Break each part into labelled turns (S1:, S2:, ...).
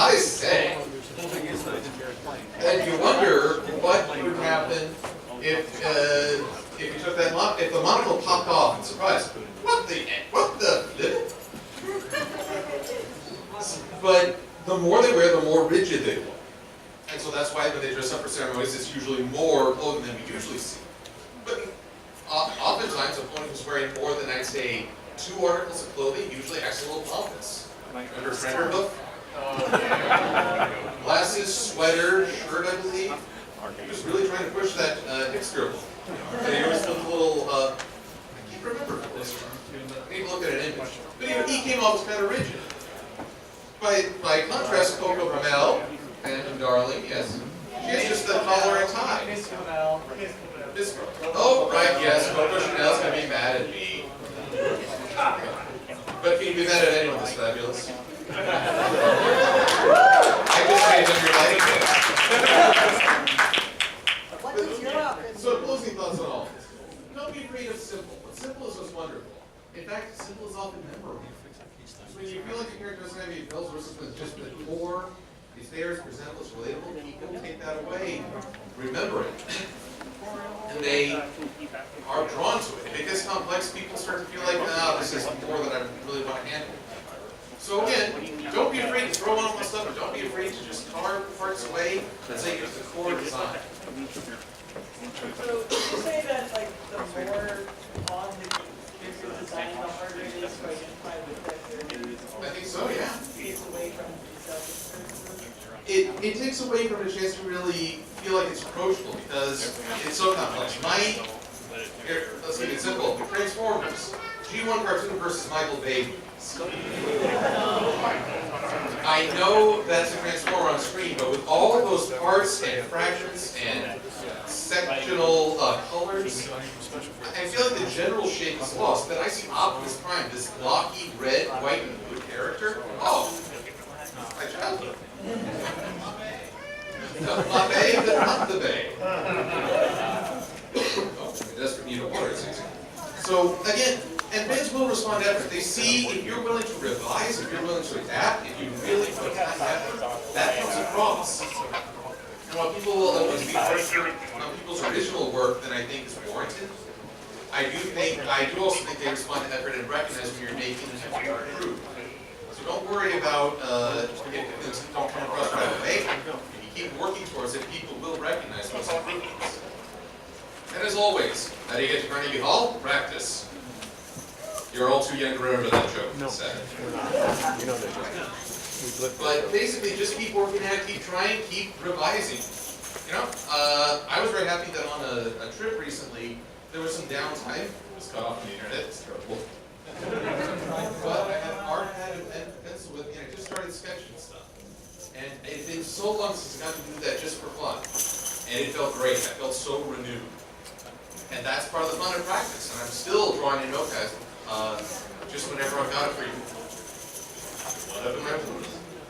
S1: I say. And you wonder what would happen if you took that if the monocle popped off and surprised. What the? But the more they wear, the more rigid they look. And so that's why when they dress up for ceremonies, it's usually more clothing than we usually see. But oftentimes, a opponent who's wearing more than, I'd say, 2 articles of clothing usually acts a little pompous. Remember Vanderhoof? Glasses, sweater, shirt, I believe. He was really trying to push that hipster look. And he always looked a little, I can't remember this one. Maybe look at an image. But he came off as kind of rigid. By contrast, Coco Hamel and Darling, yes. She has just the collar and tie. Oh, right, yes. Coco Chanel's going to be mad at me. But can you be mad at anyone that's fabulous? I just made up your lighting. So closing thoughts on all this. Don't be afraid of simple. But simple is what's wonderful. In fact, simple is often memorable. So when you feel like the character doesn't have any bells versus when just the core is there, is presentable, is relatable, people take that away, remember it. And they are drawn to it. If it gets complex, people start to feel like, this is more than I really want to handle. So again, don't be afraid to throw on all the stuff, but don't be afraid to just carve parts away and say it's the core design.
S2: So would you say that like the more on the design, the harder it is to identify with that character?
S1: I think so, yeah.
S2: Takes away from
S1: It takes away from a chance to really feel like it's approachable because it's so complex. Let's make it simple. Transformers. G1 cartoon versus Michael Bay. I know that's a transformer on screen, but with all of those parts and fractions and sectional colors, I feel like the general shape is lost. But I see Optimus Prime, this blocky red, white, and blue character. Oh, my childhood. La Bay, but not the Bay. Oh, desperate need of water, it seems. So again, and fans will respond to effort. They see if you're willing to revise, if you're willing to adapt, if you really put time and effort, that comes across. And while people will always be harder on people's original work than I think is warranted, I do also think they respond to effort and recognize when you're making an effort to improve. So don't worry about if things don't come across right away. If you keep working towards it, people will recognize those improvements. And as always, how do you get to Carnegie Hall? Practice. You're all too young to remember that joke. No. You know that joke. But basically, just keep working at it, keep trying, keep revising. You know, I was very happy that on a trip recently, there was some downtime. It was cut off on the internet. It's terrible. But I had art pad and pencil with me, and I just started sketching stuff. And it's been so long since I got to do that just for fun. And it felt great. I felt so renewed. And that's part of the fun of practice. And I'm still drawing in notepads just whenever I've got it for you. Whatever my mood.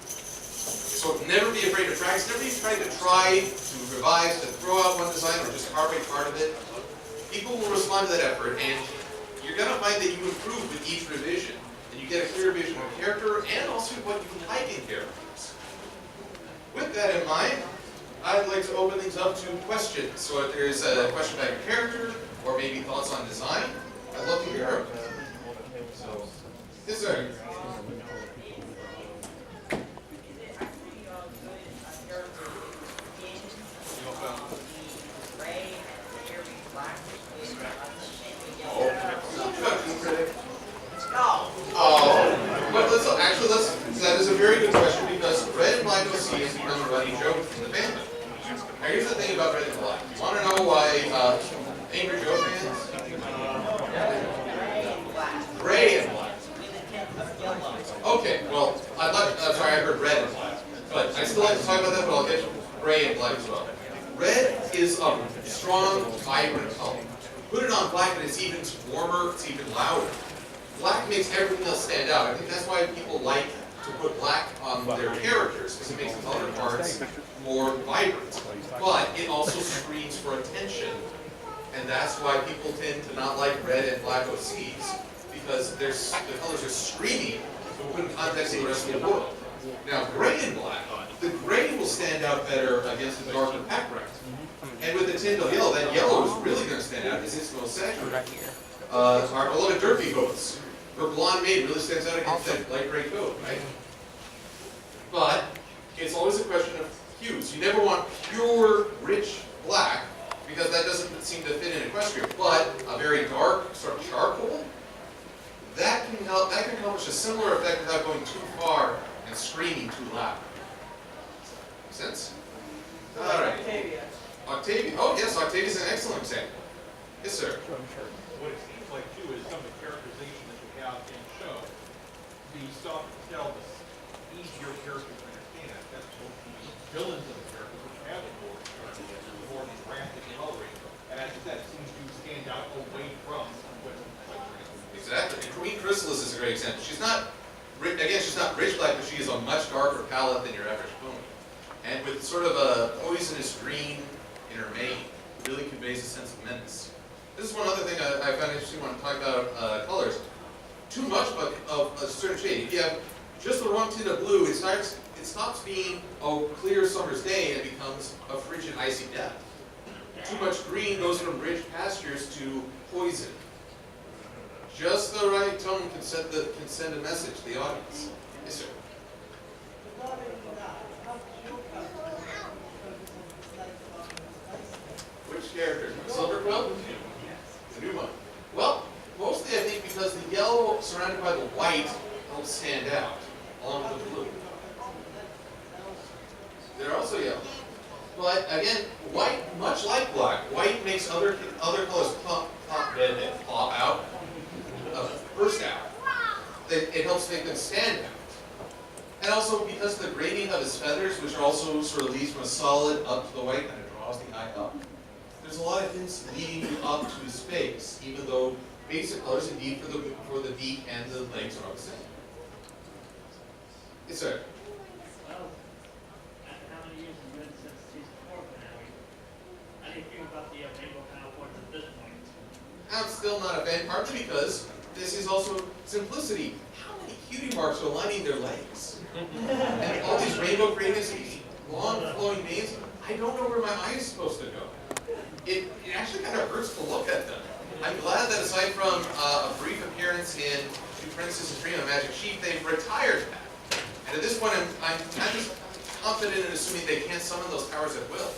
S1: So never be afraid to practice. Never be afraid to try, to revise, to throw out one design or just carve a part of it. People will respond to that effort, and you're going to find that you improve with each revision. And you get a clear vision of character and also what you like in characters. With that in mind, I'd like to open things up to questions. So if there's a question about your character, or maybe thoughts on design, I'd love to hear them. So, yes, sir. That is a very good question because red and black OC has become a running joke in the fandom. Now here's the thing about red and black. You want to know why Angry Joe fans? Gray and black. Okay, well, I'm sorry, I heard red and black. But I still like to talk about that, but I'll get to gray and black as well. Red is a strong, vibrant color. Put it on black and it's even warmer, it's even louder. Black makes everything else stand out. I think that's why people like to put black on their characters, because it makes the other parts more vibrant. But it also screams for attention. And that's why people tend to not like red and black OCs, because the colors are screaming to put in context of the rest of the world. Now, gray and black, the gray will stand out better against the darker background. And with the Tyndall yellow, that yellow is really going to stand out because it's most saturated. Our beloved Derpy goats. Her blonde maid really stands out against that light gray coat, right? But it's always a question of hues. You never want pure, rich black because that doesn't seem to fit in equestrian. But a very dark, sort of charcoal, that can help. That can accomplish a similar effect without going too far and screaming too loud. Make sense? All right.
S2: Octavia.
S1: Octavia. Oh yes, Octavia is an excellent example. Yes, sir.
S3: What it seems like too is some of the characterization that you have in the show, the soft tell the easier characters to understand. That's both the villains of the characters, which have a more drastic coloring, and as you said, it seems to stand out away from what
S1: Exactly. And Queen Chrysalis is a great example. She's not, again, she's not rich black, but she is a much darker palette than your average pony. And with sort of a poisonous green in her mane, it really conveys a sense of menace. This is one other thing I found interesting when I talk about colors. Too much of a certain shade. If you have just the wrong tint of blue, it stops being a clear summer's day and it becomes a frigid, icy death. Too much green goes from rich pastures to poison. Just the right tone can send a message to the audience. Yes, sir. Which character? Silverquill? The new one. Well, mostly I think because the yellow surrounded by the white helps stand out, along with the blue. They're also yellow. But again, white, much like black, white makes other colors pop out, burst out. It helps make them stand out. And also because of the grading of his feathers, which also sort of leads from a solid up to the white, and it draws the eye up. There's a lot of hints leading you up to his face, even though basic colors indeed for the beak and the legs are all the same. Yes, sir.
S4: Well, after how many years have you been since season 4 finale? How do you feel about the Rainbow Panel Forts at this point?
S1: I'm still not a fan, partly because this is also simplicity. How many cutie marks are lining their legs? And all these rainbow creatives, these long flowing manes, I don't know where my eye is supposed to go. It actually kind of hurts to look at them. I'm glad that aside from a brief appearance in Two Princesses Dream of Magic Sheep, they've retired that. And at this point, I'm not just confident in assuming they can't summon those powers at will.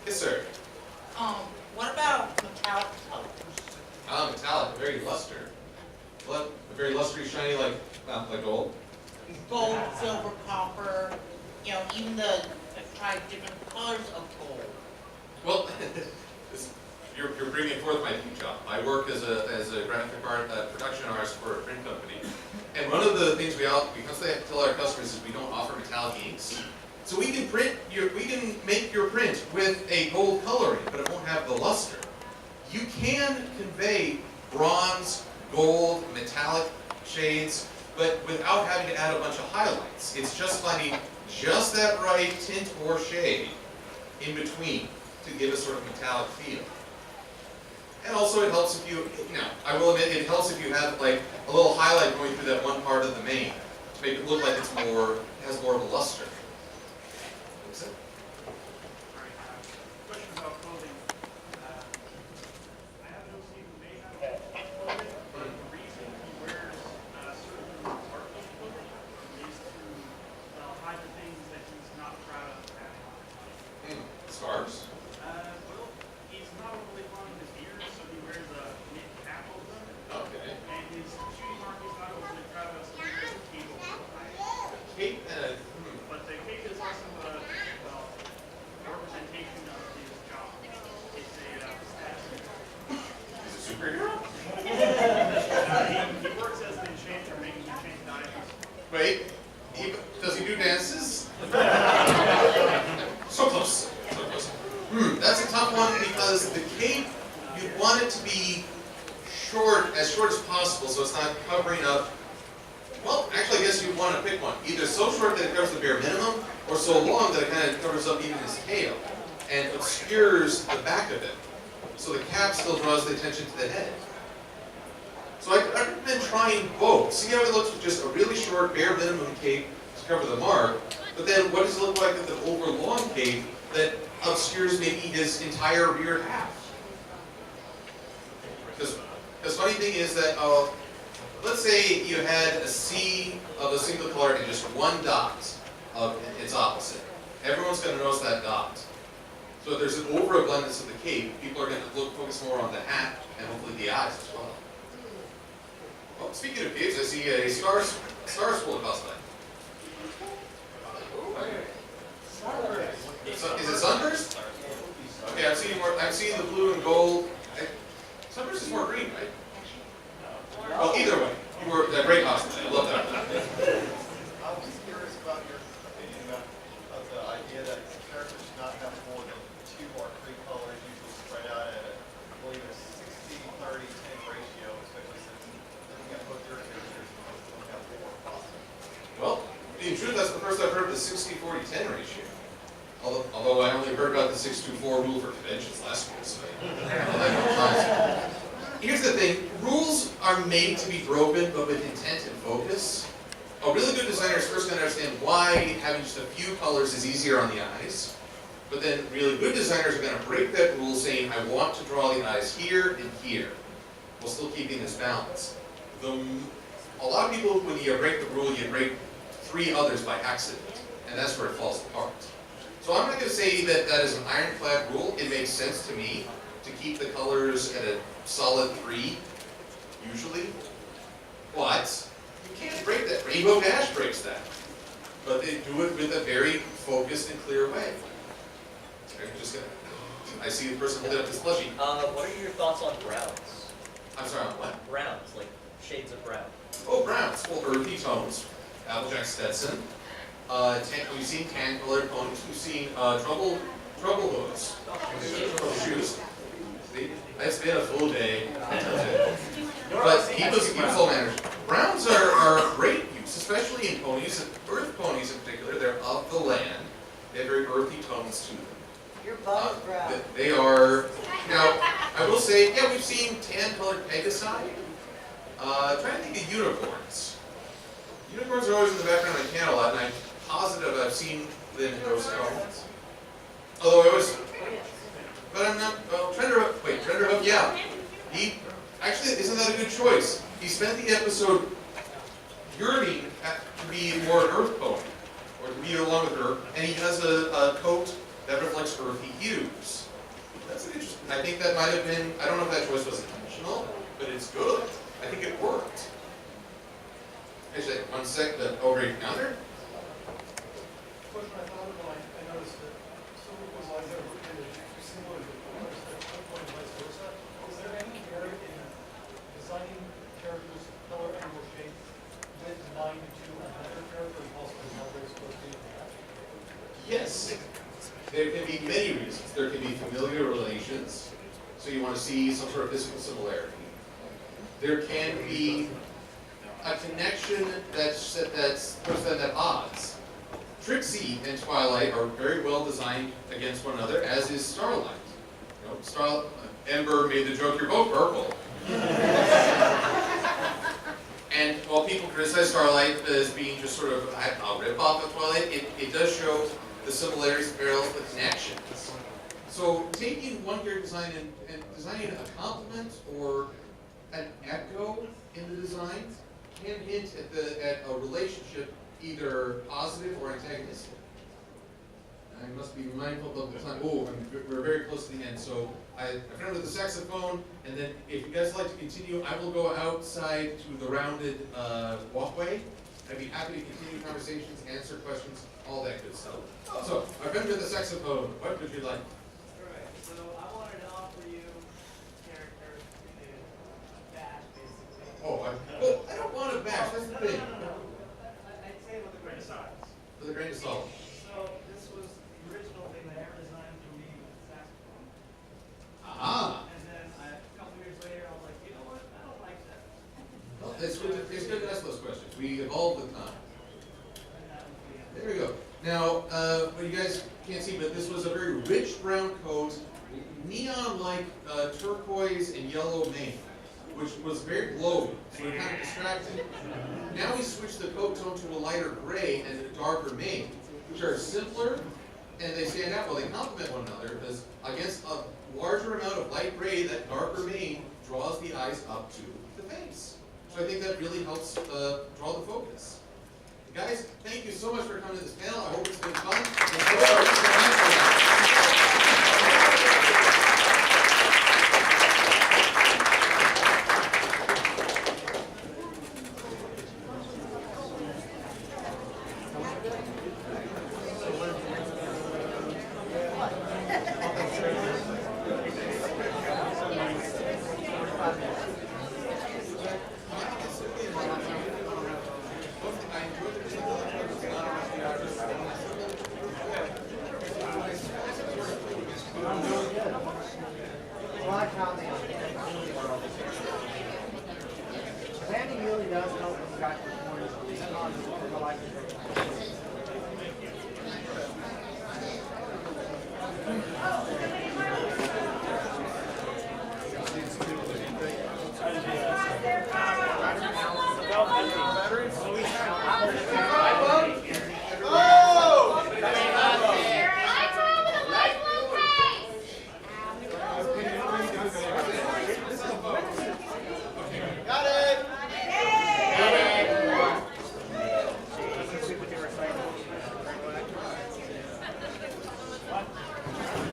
S1: Yes, sir.
S5: What about metallic colors?
S1: Metallic, very luster. What? Very lustery, shiny, like gold?
S5: Gold, silver, copper, you know, even the 5 different colors of gold.
S1: Well, you're bringing forth my new job. I work as a graphic art production artist for a print company. And one of the things we constantly have to tell our customers is we don't offer metallic inks. So we can make your print with a gold coloring, but it won't have the luster. You can convey bronze, gold, metallic shades, but without having to add a bunch of highlights. It's just finding just that right tint or shade in between to give a sort of metallic feel. And also it helps if you I will admit, it helps if you have like a little highlight going through that one part of the mane to make it look like it's has more of a luster. What's it?
S4: Question about clothing. I have no see who may have clothing, but the reason he wears certain articles of clothing is to hide the things that he's not proud of having.
S1: Scarves?
S4: Well, he's not overly fond of his ears, so he wears a knit cap over them.
S1: Okay.
S4: And his shooting mark he's not overly proud of, so he wears a cape over the eye.
S1: Cape and
S4: But the cape is also a representation of his job. It's a status symbol.
S1: he's a superhero?
S4: He works as an enchanter, making enchanted items.
S1: Wait, does he do dances? So close. So close. That's a tough one because the cape, you want it to be as short as possible, so it's not covering up. Well, actually, I guess you want to pick one. Either so short that it covers the bare minimum, or so long that it kind of covers up even his tail and obscures the back of it. So the cap still draws the attention to the head. So I recommend trying both. See how it looks with just a really short bare minimum cape, to cover the mark, but then what does it look like with an overlong cape that obscures maybe his entire rear half? Because funny thing is that, let's say you had a sea of a single color and just one dot of its opposite. Everyone's going to notice that dot. So if there's an over-abundance of the cape, people are going to focus more on the hat and hopefully the eyes as well. Well, speaking of capes, I see a star school cosplay. So, is it Sunburst? Okay, I'm seeing the blue and gold. Sunburst is more green, right? Well, either way, you were a great cosplay. I love that.
S6: I was curious about your opinion about the idea that characters should not have more than 2 or 3 colors, usually spread out at, I believe, a 60-30-10 ratio, especially since looking at both your characters, you don't have 4 possible.
S1: Well, in truth, that's the first I've heard of the 60-40-10 ratio. Although I only heard about the 624 rule for conventions last year, so here's the thing, rules are made to be broken, but with intent and focus. A really good designer is first going to understand why having just a few colors is easier on the eyes, but then really good designers are going to break that rule saying, I want to draw the eyes here and here, while still keeping this balance. A lot of people, when you break the rule, you break 3 others by accident, and that's where it falls apart. So I'm not going to say that that is an ironclad rule. It makes sense to me to keep the colors at a solid 3, usually. But you can't break that. Rainbow Dash breaks that. But they do it with a very focused and clear way. I see the person holding up this plushie.
S7: What are your thoughts on browns?
S1: I'm sorry, on what?
S7: Browns, like shades of brown.
S1: Oh, browns. Well, earthy tones. Applejack Stetson. We've seen tan-colored ponies. We've seen trouble hoods. Trouble shoes. It's been a full day. But he was all managed. Browns are great use, especially in ponies, earth ponies in particular. They're of the land. They have very earthy tones to them.
S5: Your butt is brown.
S1: They are, now, I will say, yeah, we've seen tan-colored Pegasi. Trying to think of unicorns. Unicorns are always in the background of my can a lot, and I'm positive I've seen them in those tones. Although I always, but I'm not, well, Trenderhoof, yeah. He, actually, isn't that a good choice? He spent the episode yearning to be more an earth poet, or to be along with her, and he has a coat that reflects earthy hues. That's an interesting, I think that might have been, I don't know if that choice was intentional, but it's good. I think it worked. Actually, one sec, the over counter.
S8: Question I thought of when I noticed that some of those lines that are kind of similar to colors, that point and vice versa. Is there any merit in designing characters color and or shape with mind to another character and possibly how they're supposed to be?
S1: Yes. There can be many reasons. There can be familiar relations, so you want to see some sort of physical similarity. There can be a connection that puts them at odds. Trixie and Twilight are very well designed against one another, as is Starlight. You know, Ember made the joke, you're both purple. And while people criticize Starlight as being just sort of a rip-off of Twilight, it does show the similarities, parallels, the connections. So taking one character design and designing a complement or an echo in the design can hint at a relationship either positive or antagonistic. I must be mindful of the time. Oh, we're very close to the end, so I've turned to the saxophone, and then if you guys would like to continue, I will go outside to the rounded walkway. I'd be happy to continue conversations, answer questions, all that good stuff. So, I've been to the saxophone. What would you like?
S4: Alright, so I wanted to offer you characters in Bash, basically.
S1: Oh, I don't want to bash. That's the thing.
S4: I'd say with a grain of salt.
S1: With a grain of salt.
S4: So this was the original thing that I ever designed for me with saxophone.
S1: Ah.
S4: And then a couple years later, I was like, you know what? I don't like that.
S1: Well, it's good to ask those questions. We evolve with time.
S4: And that was the end.
S1: There we go. Now, what you guys can't see, but this was a very rich brown coat, neon-like turquoise and yellow mane, which was very glowy, so it kind of distracted. Now we switch the coat tone to a lighter gray and a darker mane, which are simpler, and they stand out. Well, they complement one another, because against a larger amount of light gray, that darker mane draws the eyes up to the face. So I think that really helps draw the focus. Guys, thank you so much for coming to this panel. I hope it's been fun.